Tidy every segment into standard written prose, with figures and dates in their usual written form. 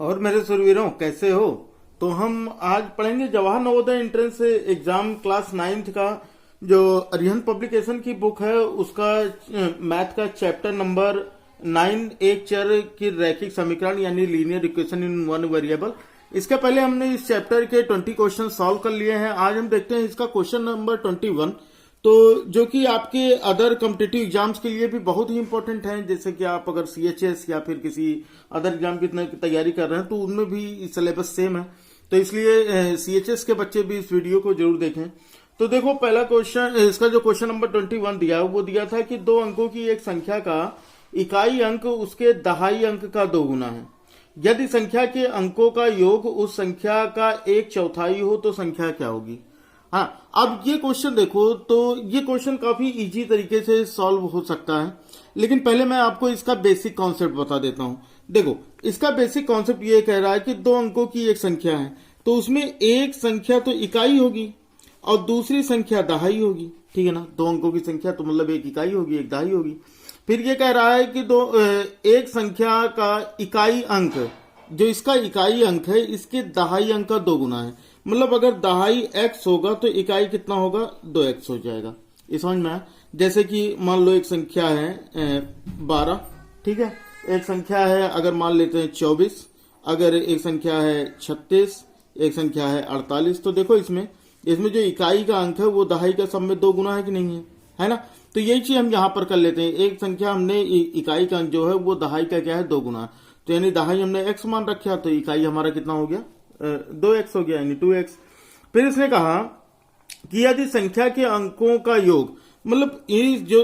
और मेरे सुरवीरों, कैसे हो? तो हम आज पढ़ेंगे Jawahar Navodaya entrance exam class 9th का जो अरिहंत पब्लिकेशन की बुक है उसका मैथ का चैप्टर नंबर 9, एक चर की रैखिक समीकरण यानी linear equation in one variable. इसके पहले हमने इस चैप्टर के 20 क्वेश्चन सॉल्व कर लिए हैं। आज हम देखते हैं इसका क्वेश्चन नंबर 21, तो जो कि आपके अदर कॉम्पिटिटिव एग्जाम्स के लिए भी बहुत ही इंपॉर्टेंट है। जैसे कि आप अगर सीएचएस या फिर किसी अदर एग्जाम की तैयारी कर रहे हैं तो उनमें भी सिलेबस सेम है, तो इसलिए सीएचएस के बच्चे भी इस वीडियो को जरूर देखें। तो देखो, पहला क्वेश्चन, इसका जो क्वेश्चन नंबर 21 दिया है वो दिया था कि दो अंकों की एक संख्या का इकाई अंक उसके दहाई अंक का दोगुना है। यदि संख्या के अंकों का योग उस संख्या का एक चौथाई हो तो संख्या क्या होगी। हाँ, अब ये क्वेश्चन देखो, तो ये क्वेश्चन काफी इजी तरीके से सॉल्व हो सकता है, लेकिन पहले मैं आपको इसका बेसिक कॉन्सेप्ट बता देता हूं। देखो, इसका बेसिक कॉन्सेप्ट ये कह रहा है कि दो अंकों की एक संख्या है, तो उसमें एक संख्या तो इकाई होगी और दूसरी संख्या दहाई होगी, ठीक है ना। दो अंकों की संख्या तो मतलब एक इकाई होगी, एक दहाई होगी। फिर ये कह रहा है कि एक संख्या का इकाई अंक, जो इसका इकाई अंक है, इसके दहाई अंक का दोगुना है। मतलब अगर दहाई x होगा तो इकाई कितना होगा, 2x हो जाएगा। ये समझ में आया? जैसे कि मान लो एक संख्या है 12, ठीक है। एक संख्या है, अगर मान लेते हैं 24, अगर एक संख्या है 36, एक संख्या है 48, तो देखो इसमें जो इकाई का अंक है वो दहाई का सब में दो गुना है कि नहीं है ना। तो यही चीज हम यहाँ पर कर लेते हैं। एक संख्या हमने इकाई का अंक जो है वो दहाई का क्या है, दो गुना। तो यानी दहाई हमने x मान रखा, तो इकाई हमारा कितना हो गया, 2x हो गया, यानी 2x। फिर इसने कहा कि यदि संख्या के अंकों का योग, मतलब ये जो,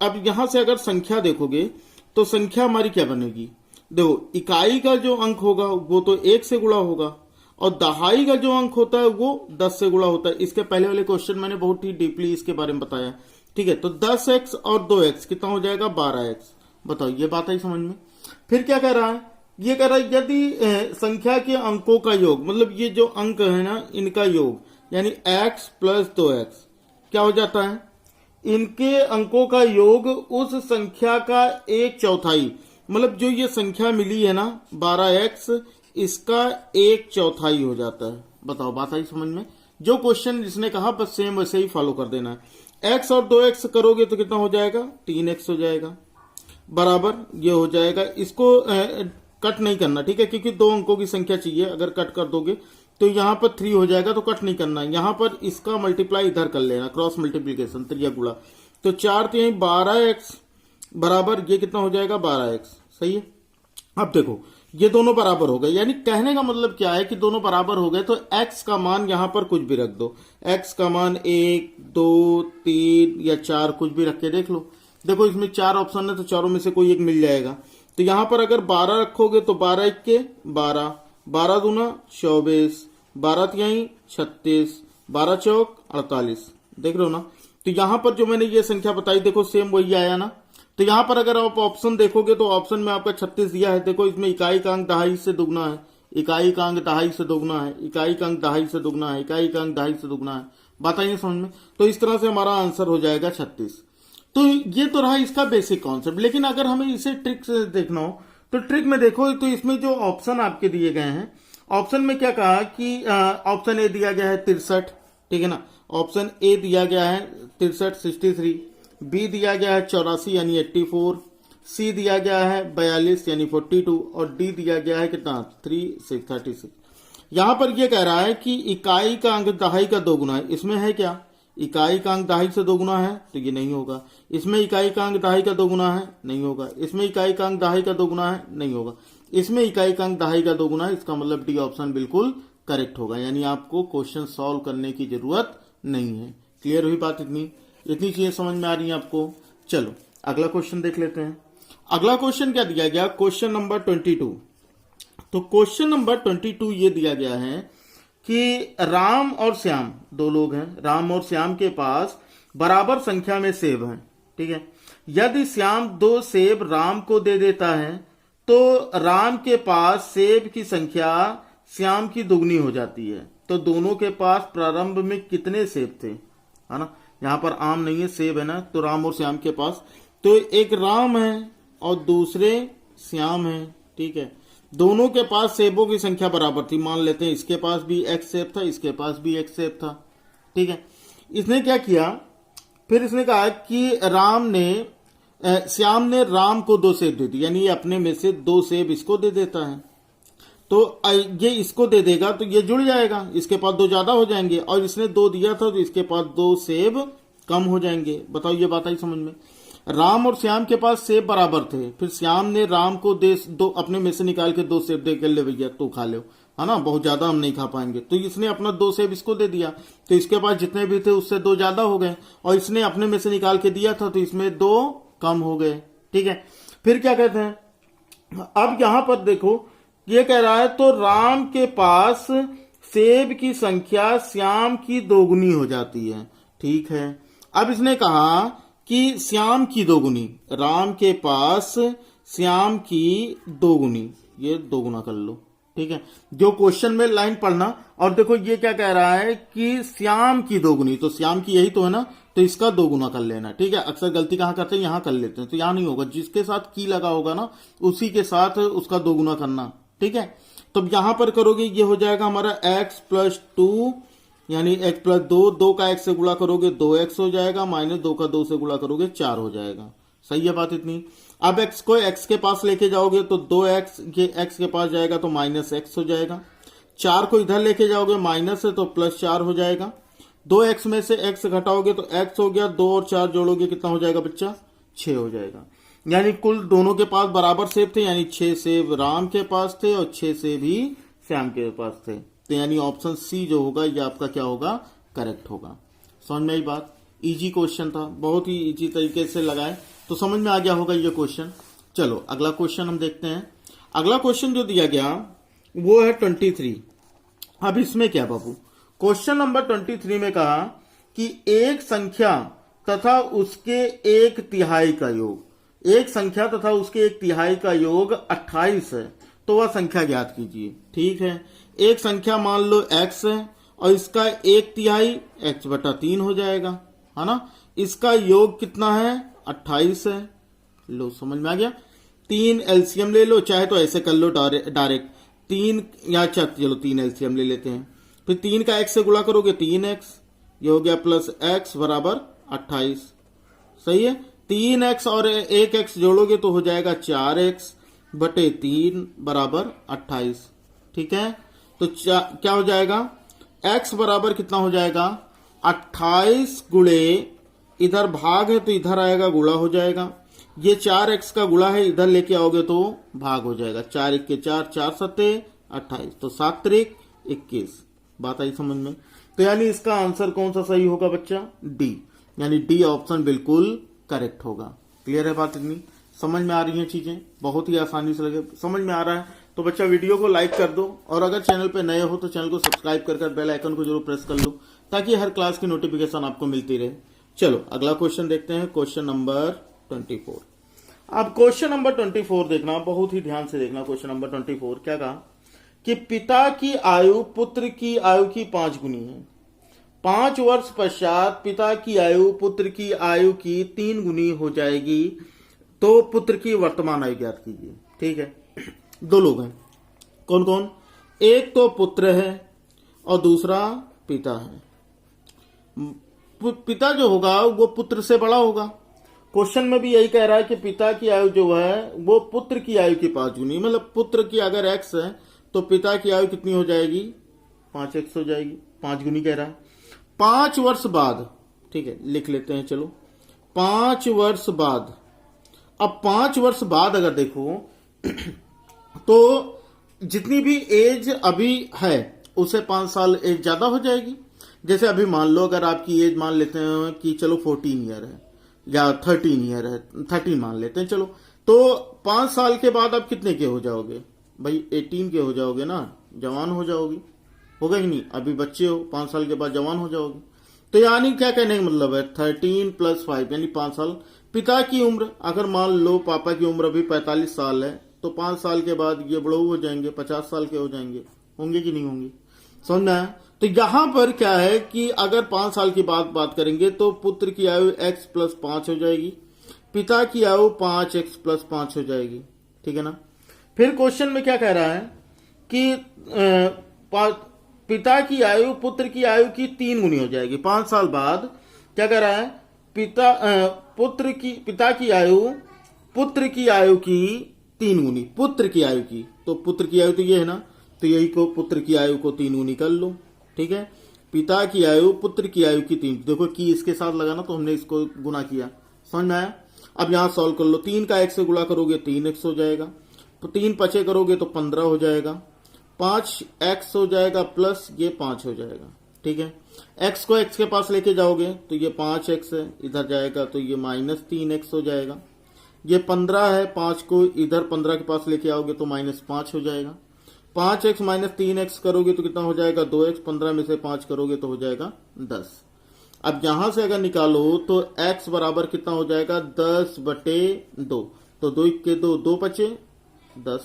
अब यहां से अगर संख्या देखोगे तो संख्या हमारी क्या बनेगी। देखो, इकाई का जो अंक होगा वो तो 1 से गुणा होगा और दहाई का जो अंक होता है वो 10 से गुणा होता है। इसके पहले वाले क्वेश्चन मैंने बहुत ही डीपली इसके बारे में बताया, ठीक है। तो 10x और 2x कितना हो जाएगा, 12x। बताओ, ये बात आई समझ में? फिर क्या कह रहा है, ये कह रहा है यदि संख्या के अंकों का योग, मतलब ये जो अंक है ना इनका योग, यानी x प्लस 2x क्या हो जाता है, इनके अंकों का योग उस संख्या का एक चौथाई, मतलब जो ये संख्या मिली है ना 12x, इसका एक चौथाई हो जाता है। बताओ, बात आई समझ में? जो क्वेश्चन जिसने कहा बस सेम वैसे ही फॉलो कर देना है। x और 2x करोगे तो कितना हो जाएगा, 3x हो जाएगा, बराबर ये हो जाएगा। इसको कट नहीं करना, ठीक है, क्योंकि दो अंकों की संख्या चाहिए। अगर कट कर दोगे तो यहां पर 3 हो जाएगा, तो कट नहीं करना। यहां पर इसका मल्टीप्लाई इधर कर लेना, क्रॉस मल्टीप्लीकेशन, त्रिया गुणा। तो 4 3 12x बराबर ये कितना हो जाएगा, 12x। सही है। अब देखो, ये दोनों बराबर हो गए, यानी कहने का मतलब क्या है कि दोनों बराबर हो गए तो x का मान यहां पर कुछ भी रख दो। x का मान 1 2 3 या 4 कुछ भी रख के देख लो। देखो, इसमें 4 ऑप्शन है तो चारों में से कोई एक मिल जाएगा। तो यहां पर अगर 12 रखोगे तो 12 1 के 12, 12 दूना 24, 12 तिहाई 36, 12 चौक 48। देख रहे हो ना। तो यहां पर जो मैंने ये संख्या बताई, देखो सेम वही आया ना। तो यहां पर अगर आप ऑप्शन देखोगे तो ऑप्शन में आपका 36 दिया है। देखो, इसमें इकाई का अंक दहाई से दुगना है, इकाई का अंक दहाई से दोगुना है, इकाई का अंक दहाई से दुगना है, इकाई का अंक दहाई से दुगना है। बात आई समझ में? तो इस तरह से हमारा आंसर हो जाएगा 36। तो ये तो रहा इसका बेसिक कॉन्सेप्ट। लेकिन अगर हमें इसे ट्रिक से देखना हो तो ट्रिक में देखो, तो इसमें जो ऑप्शन आपके दिए गए हैं, ऑप्शन में क्या कहा कि ऑप्शन ए दिया गया है 63, ठीक है ना। ऑप्शन ए दिया गया है 63 63, बी दिया गया है 84 यानी 84, सी दिया गया है 42 यानी 42 और डी दिया गया है कितना, 36। यहां पर यह कह रहा है कि इकाई का अंक दहाई का दोगुना है। इसमें है क्या, इकाई का अंक दहाई से दोगुना है, तो ये नहीं होगा। इसमें इकाई का अंक दहाई का दोगुना है, नहीं होगा। इसमें इकाई का अंक दहाई का दोगुना है, नहीं होगा। इसमें इकाई का अंक दहाई का दोगुना है, इसका मतलब डी ऑप्शन बिल्कुल करेक्ट होगा। यानी आपको क्वेश्चन सॉल्व करने की जरूरत नहीं है। क्लियर हुई बात? इतनी चीजें समझ में आ रही है आपको? चलो अगला क्वेश्चन देख लेते हैं। अगला क्वेश्चन क्या दिया गया, क्वेश्चन नंबर 22। तो क्वेश्चन नंबर 22 ये दिया गया है कि राम और श्याम दो लोग हैं, राम और श्याम के पास बराबर संख्या में सेब हैं, ठीक है। यदि श्याम 2 सेब राम को दे देता है तो राम के पास सेब की संख्या श्याम की दुगनी हो जाती है। तो दोनों के पास प्रारंभ में कितने सेब थे, है ना। यहां पर आम नहीं है, सेब है ना। तो राम और श्याम के पास, तो एक राम है और दूसरे श्याम है, ठीक है। दोनों के पास सेबों की संख्या बराबर थी। मान लेते हैं इसके पास भी एक्स सेब था, इसके पास भी एक्स सेब था। ठीक है, इसने क्या किया, फिर इसने कहा कि श्याम ने राम को 2 सेब दे दिए, यानी ये अपने में से 2 सेब इसको दे देता है। तो ये इसको दे देगा तो ये जुड़ जाएगा, इसके पास 2 ज्यादा हो जाएंगे, और इसने 2 दिया था तो इसके पास 2 सेब कम हो जाएंगे। बताओ ये बात आई समझ में। राम और श्याम के पास सेब बराबर थे, फिर श्याम ने राम को दो अपने में से निकाल के 2 सेब दे के, ले भैया तू खा लो, है ना, बहुत ज्यादा हम नहीं खा पाएंगे। तो इसने अपना 2 सेब इसको दे दिया, तो इसके पास जितने भी थे उससे 2 ज्यादा हो गए, और इसने अपने में से निकाल के दिया था तो इसमें 2 कम हो गए। ठीक है, फिर क्या कहते हैं, अब यहां पर देखो ये कह रहा है तो राम के पास सेब की संख्या श्याम की 2 गुनी हो जाती है। ठीक है, अब इसने कहा कि श्याम की 2 गुनी, राम के पास श्याम की 2 गुनी, ये 2 गुना कर लो। ठीक है, जो क्वेश्चन में लाइन पढ़ना, और देखो ये क्या कह रहा है कि श्याम की 2 गुनी, तो श्याम की यही तो है ना, तो इसका 2 गुना कर लेना। ठीक है, अक्सर गलती कहां करते हैं, यहां कर लेते हैं, तो यहां नहीं होगा, जिसके साथ की लगा होगा ना उसी के साथ उसका 2 गुना करना। ठीक है, तो यहां पर करोगे ये हो जाएगा हमारा x + 2, यानी x + 2, 2 का x से गुणा करोगे 2x हो जाएगा, -2 का 2 से गुणा करोगे 4 हो जाएगा। सही है बात इतनी। अब x को x के पास लेके जाओगे तो 2x, ये x के पास जाएगा तो -x हो जाएगा। 4 को इधर लेके जाओगे माइनस है तो +4 हो जाएगा। 2x में से x घटाओगे तो x हो गया, 2 और 4 जोड़ोगे कितना हो जाएगा बच्चा, 6 हो जाएगा। यानी कुल दोनों के पास बराबर सेब थे, यानी 6 सेब राम के पास थे और 6 सेब ही श्याम के पास थे। तो यानी ऑप्शन सी जो होगा ये आपका क्या होगा, करेक्ट होगा। समझ में आई बात। इजी क्वेश्चन था, बहुत ही इजी तरीके से लगाए तो समझ में आ गया होगा ये क्वेश्चन। चलो अगला क्वेश्चन हम देखते हैं। अगला क्वेश्चन जो दिया गया वो है 23। अब इसमें क्या बाबू, क्वेश्चन नंबर 23 में कहा कि एक संख्या तथा उसके 1/3 का योग, एक संख्या तथा उसके 1/3 का योग 28 है, तो वह संख्या ज्ञात कीजिए। ठीक है, एक संख्या मान लो x है और इसका 1/3 x/3 हो जाएगा, है ना। इसका योग कितना है, 28 है। लो समझ में आ गया। 3 एलसीएम ले लो, चाहे तो ऐसे कर लो डायरेक्ट 3, या चलो 3 एलसीएम ले लेते हैं। फिर 3 का x से गुणा करोगे 3x, ये हो गया +x = 28। सही है, 3x और 1x जोड़ोगे तो हो जाएगा 4x/3 = 28। ठीक है, तो क्या हो जाएगा, x बराबर कितना हो जाएगा, 28 गुणे, इधर भाग है तो इधर आएगा गुणा हो जाएगा। ये 4x का गुणा है, इधर लेके आओगे तो भाग हो जाएगा। 4 × 1 = 4, 4 × 7 = 28, तो 7 × 1 = 21। बात आई समझ में। तो यानी इसका आंसर कौन सा सही होगा बच्चा, डी, यानी डी ऑप्शन बिल्कुल करेक्ट होगा। क्लियर है बात इतनी, समझ में आ रही है चीजें, बहुत ही आसानी से लगे, समझ में आ रहा है तो बच्चा वीडियो को लाइक कर दो, और अगर चैनल पे नए हो तो चैनल को सब्सक्राइब कर बेल आइकन को जरूर प्रेस कर लो, ताकि हर क्लास की नोटिफिकेशन आपको मिलती रहे। चलो अगला क्वेश्चन देखते हैं, क्वेश्चन नंबर 24। अब क्वेश्चन नंबर 24 देखना, बहुत ही ध्यान से देखना। क्वेश्चन नंबर 24 क्या कहा कि पिता की आयु पुत्र की आयु की 5 गुनी है। 5 वर्ष पश्चात पिता की आयु पुत्र की आयु की 3 गुनी हो जाएगी, तो पुत्र की वर्तमान आयु ज्ञात कीजिए। ठीक है, 2 लोग हैं, कौन कौन, एक तो पुत्र है और दूसरा पिता है। पिता जो होगा वो पुत्र से बड़ा होगा। क्वेश्चन में भी यही कह रहा है कि पिता की आयु जो है वो पुत्र की आयु की 5 गुनी, मतलब पुत्र की अगर x है तो पिता की आयु कितनी हो जाएगी, 5x हो जाएगी, 5 गुनी कह रहा है। 5 वर्ष बाद, ठीक है लिख लेते हैं, चलो 5 वर्ष बाद। अब 5 वर्ष बाद अगर देखो तो जितनी भी एज अभी है उससे 5 साल एज ज्यादा हो जाएगी। जैसे अभी मान लो अगर आपकी एज मान लेते हैं कि चलो 14 ईयर है या 13 ईयर है, 13 मान लेते हैं चलो, तो 5 साल के बाद आप कितने के हो जाओगे भाई, 18 के हो जाओगे ना, जवान हो जाओगी, होगा ही नहीं, अभी बच्चे हो, 5 साल के बाद जवान हो जाओगे। तो यानी क्या कहने का मतलब है, 13 + 5 यानी 5 साल। पिता की उम्र अगर मान लो पापा की उम्र अभी 45 साल है, तो 5 साल के बाद ये बड़ो हो जाएंगे, 50 साल के हो जाएंगे, होंगे कि नहीं होंगे, समझना है। तो यहां पर क्या है कि अगर 5 साल की बात करेंगे तो पुत्र की आयु x + 5 हो जाएगी, पिता की आयु 5x + 5 हो जाएगी, ठीक है ना। फिर क्वेश्चन में क्या कह रहा है कि पिता की आयु पुत्र की आयु की 3 गुनी हो जाएगी 5 साल बाद। क्या कह रहा है, पिता की आयु पुत्र की आयु की 3 गुनी, पुत्र की आयु की, तो पुत्र की आयु तो ये है ना, तो यही को पुत्र की आयु को 3 गुनी कर लो। ठीक है, पिता की आयु पुत्र की आयु की 3, देखो कि इसके साथ लगाना तो हमने इसको गुना किया, समझ में आया। अब यहां सॉल्व कर लो, 3 का 1 से गुणा करोगे 3x हो जाएगा, तो 3 पचे करोगे तो 15 हो जाएगा, 5x हो जाएगा प्लस ये 5 हो जाएगा। ठीक है, x को x के पास लेके जाओगे तो ये 5x है, इधर जाएगा तो ये -3x हो जाएगा। ये 15 है, 5 को इधर 15 के पास लेके आओगे तो -5 हो जाएगा। 5x - 3x करोगे तो कितना हो जाएगा 2x, 15 में से 5 करोगे तो हो जाएगा 10। अब यहां से अगर निकालो तो x बराबर कितना हो जाएगा 10/2, तो 2 के 2 2 बचे 10,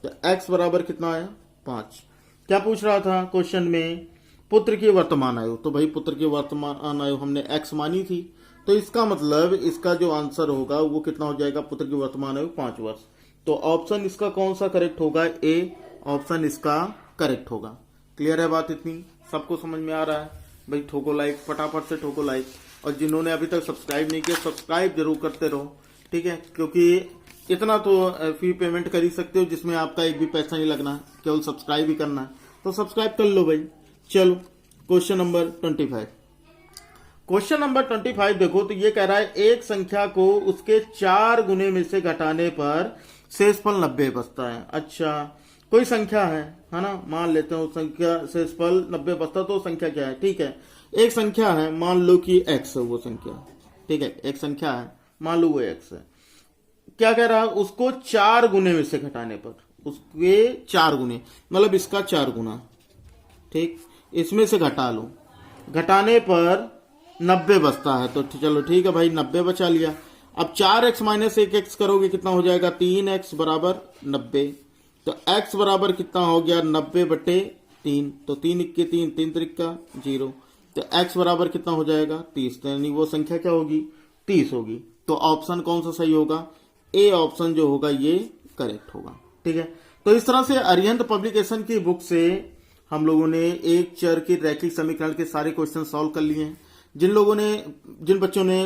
तो x बराबर कितना आया 5। क्या पूछ रहा था क्वेश्चन में, पुत्र की वर्तमान आयु, तो भाई पुत्र की वर्तमान आयु हमने x मानी थी, तो इसका मतलब इसका जो आंसर होगा वो कितना हो जाएगा, पुत्र की वर्तमान आयु 5 वर्ष। तो ऑप्शन इसका कौन सा करेक्ट होगा, ए ऑप्शन इसका करेक्ट होगा। क्लियर है बात, इतनी सबको समझ में आ रहा है भाई? ठोको लाइक, फटाफट से ठोको लाइक, और जिन्होंने अभी तक सब्सक्राइब नहीं किया सब्सक्राइब जरूर करते रहो। ठीक है, क्योंकि इतना तो फी पेमेंट कर ही सकते हो जिसमें आपका एक भी पैसा नहीं लगना, केवल सब्सक्राइब ही करना है, तो सब्सक्राइब कर लो भाई। चलो क्वेश्चन नंबर 25। क्वेश्चन नंबर 25 देखो, तो ये कह रहा है एक संख्या को उसके 4 गुने में से घटाने पर शेषफल 90 बचता है। अच्छा, कोई संख्या है ना, मान लेते हैं उस संख्या शेषफल 90 बचता, तो संख्या क्या है? ठीक है, एक संख्या है, मान लो कि x है वो संख्या। ठीक है, एक संख्या है, मान लो वो x है। क्या कह रहा है, उसको 4 गुने में से घटाने पर, उसके 4 गुने मतलब इसका 4 गुना, ठीक, इसमें से घटा लो, घटाने पर 90 बचता है। तो चलो ठीक है भाई, 90 बचा लिया। अब 4x - 1x करोगे कितना हो जाएगा, 3x बराबर 90, तो x बराबर कितना हो गया 90/3, तो 3 × 3 3 त्रिका 0, तो x बराबर कितना हो जाएगा 30, यानी वो संख्या क्या होगी 30 होगी। तो ऑप्शन कौन सा सही होगा, ए ऑप्शन जो होगा ये करेक्ट होगा। ठीक है, तो इस तरह से अरिहंत पब्लिकेशन की बुक से हम लोगों ने एक चर के रैखिक समीकरण के सारे क्वेश्चन सॉल्व कर लिए हैं। जिन बच्चों ने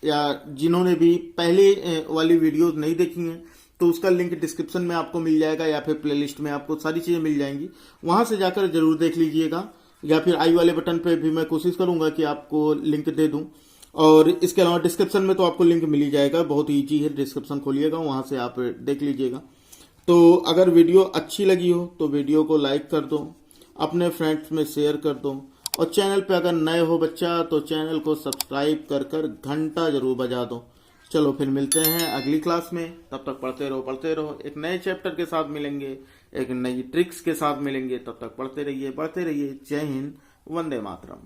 या जिन्होंने भी पहले वाली वीडियोस नहीं देखी हैं तो उसका लिंक डिस्क्रिप्शन में आपको मिल जाएगा, या फिर प्लेलिस्ट में आपको सारी चीजें मिल जाएंगी, वहां से जाकर जरूर देख लीजिएगा, या फिर आई वाले बटन पे भी मैं कोशिश करूंगा कि आपको लिंक दे दूं। और इसके अलावा डिस्क्रिप्शन में तो आपको लिंक मिल ही जाएगा, बहुत ईजी है, डिस्क्रिप्शन खोलिएगा वहां से आप देख लीजिएगा। तो अगर वीडियो अच्छी लगी हो तो वीडियो को लाइक कर दो, अपने फ्रेंड्स में शेयर कर दो, और चैनल पे अगर नए हो बच्चा तो चैनल को सब्सक्राइब कर घंटा जरूर बजा दो। चलो फिर मिलते हैं अगली क्लास में, तब तक पढ़ते रहो, एक नए चैप्टर के साथ मिलेंगे, एक नई ट्रिक्स के साथ मिलेंगे, तब तक पढ़ते रहिए, बढ़ते रहिए। जय हिंद, वंदे मातरम।